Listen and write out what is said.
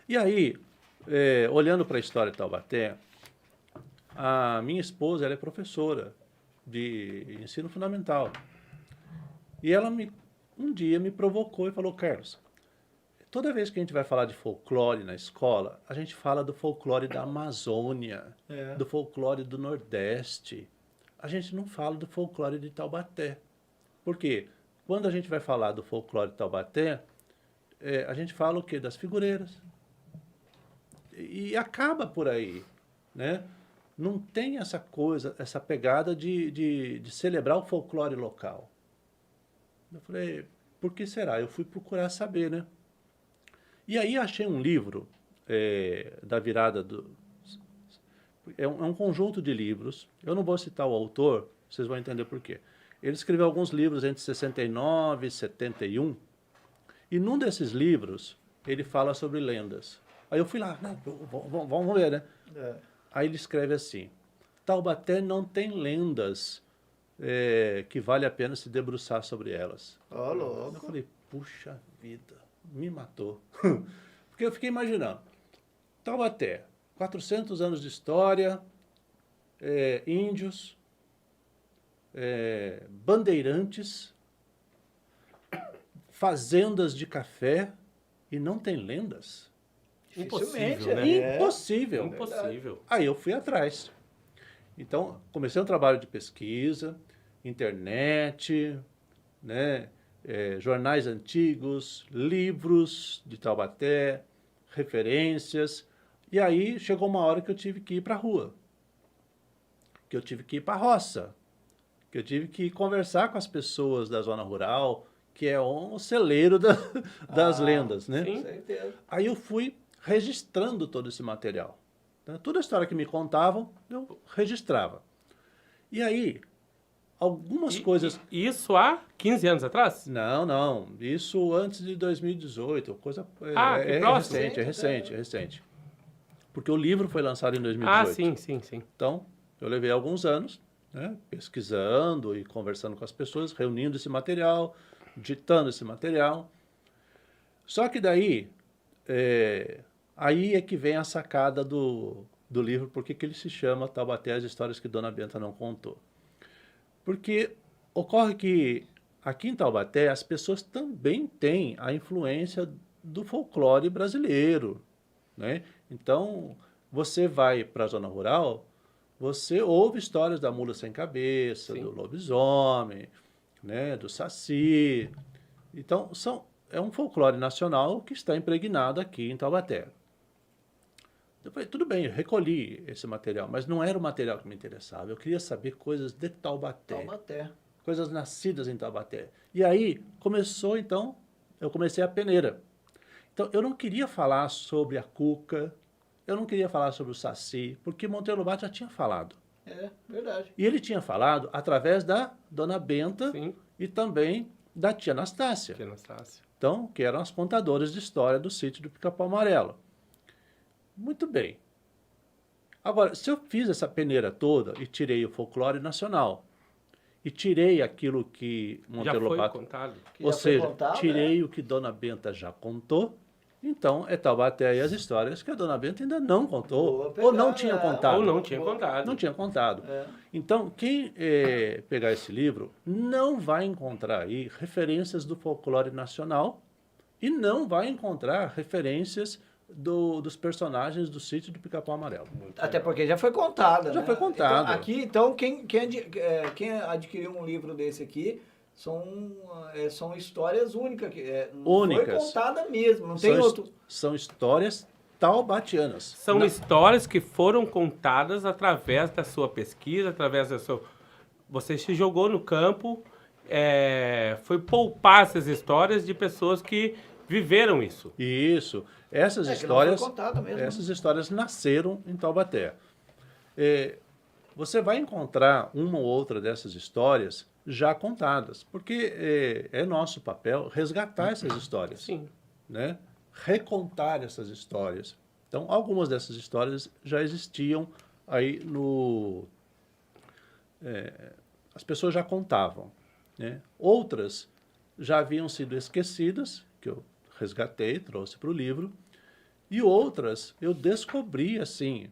E aí, olhando para a história de Taubaté, a minha esposa, ela é professora de ensino fundamental. E ela um dia me provocou e falou, Carlos, toda vez que a gente vai falar de folclore na escola, a gente fala do folclore da Amazônia, do folclore do Nordeste. A gente não fala do folclore de Taubaté. Por quê? Quando a gente vai falar do folclore de Taubaté, a gente fala o quê? Das figureiras. E acaba por aí, né? Não tem essa coisa, essa pegada de celebrar o folclore local. Eu falei, por que será? Eu fui procurar saber, né? E aí achei um livro da virada do... É um conjunto de livros. Eu não vou citar o autor, vocês vão entender por quê. Ele escreveu alguns livros entre 69 e 71. E num desses livros, ele fala sobre lendas. Aí eu fui lá, né? Vamos ver, né? Aí ele escreve assim, Taubaté não tem lendas que vale a pena se debruçar sobre elas. Ó, louco. Eu falei, puxa vida, me matou. Porque eu fiquei imaginando, Taubaté, 400 anos de história, índios, bandeirantes, fazendas de café e não tem lendas? Impossível, Dificilmente, né? Impossível. Impossível. Aí eu fui atrás. Então, comecei um trabalho de pesquisa, internet, né, jornais antigos, livros de Taubaté, referências. E aí chegou uma hora que eu tive que ir para a rua, que eu tive que ir para a roça, que eu tive que conversar com as pessoas da zona rural, que é um celeiro das lendas, né? sim. Certeza. Aí eu fui registrando todo esse material. Né? Toda a história que me contavam, eu registrava. E aí, algumas coisas... Isso há 15 anos atrás? Não. Isso antes de 2018. Coisa, Que próximo. É recente. Porque o livro foi lançado em 2018. Ah, sim. Então, eu levei alguns anos, né, pesquisando e conversando com as pessoas, reunindo esse material, digitando esse material. Só que daí, aí é que vem a sacada do livro, porque que ele se chama Taubaté, as histórias que Dona Benta não contou. Porque ocorre que aqui em Taubaté as pessoas também têm a influência do folclore brasileiro, né? Então, você vai para a zona rural, você ouve histórias da mula sem cabeça, Sim. do lobisomem, né, do saci. Então, é um folclore nacional que está impregnado aqui em Taubaté. Eu falei, tudo bem, eu recolhi esse material, mas não era o material que me interessava. Eu queria saber coisas de Taubaté, Taubaté. coisas nascidas em Taubaté. E aí começou, então, eu comecei a peneira. Então, eu não queria falar sobre a cuca, eu não queria falar sobre o saci, porque Monteiro Lobato já tinha falado. É, verdade. E ele tinha falado através da Dona Benta Sim. e também da tia Anastácia. Tia Anastácia. Então, que eram as contadoras de história do sítio do Pica-Pau Amarelo. Muito bem. Agora, se eu fiz essa peneira toda e tirei o folclore nacional, e tirei aquilo que Monteiro Já foi Lobato... contado. Que Ou já foi seja, contado, tirei o que Dona Benta já contou, então é Taubaté e as histórias que a Dona Benta ainda não contou, Boa ou não pegada, tinha contado. Ou não tinha Boa. contado. Não tinha contado. É. Então, quem pegar esse livro não vai encontrar aí referências do folclore nacional e não vai encontrar referências dos personagens do sítio do Pica-Pau Amarelo. Até porque já foi contada, Já né? foi contado. Então, aqui, então, quem adquiriu um livro desse aqui são histórias únicas. Não Únicas. foi contada mesmo, não tem outro... São histórias taubatianas. São Não- histórias que foram contadas através da sua pesquisa, através da sua... Você se jogou no campo, foi poupar essas histórias de pessoas que viveram isso. Isso. Essas que não histórias, foi contada mesmo. essas histórias nasceram em Taubaté. Você vai encontrar uma ou outra dessas histórias já contadas, porque é nosso papel resgatar essas histórias, Sim. né? Recontar essas histórias. Então, algumas dessas histórias já existiam aí as pessoas já contavam, né? Outras já haviam sido esquecidas, que eu resgatei, trouxe para o livro, E outras eu descobri, assim,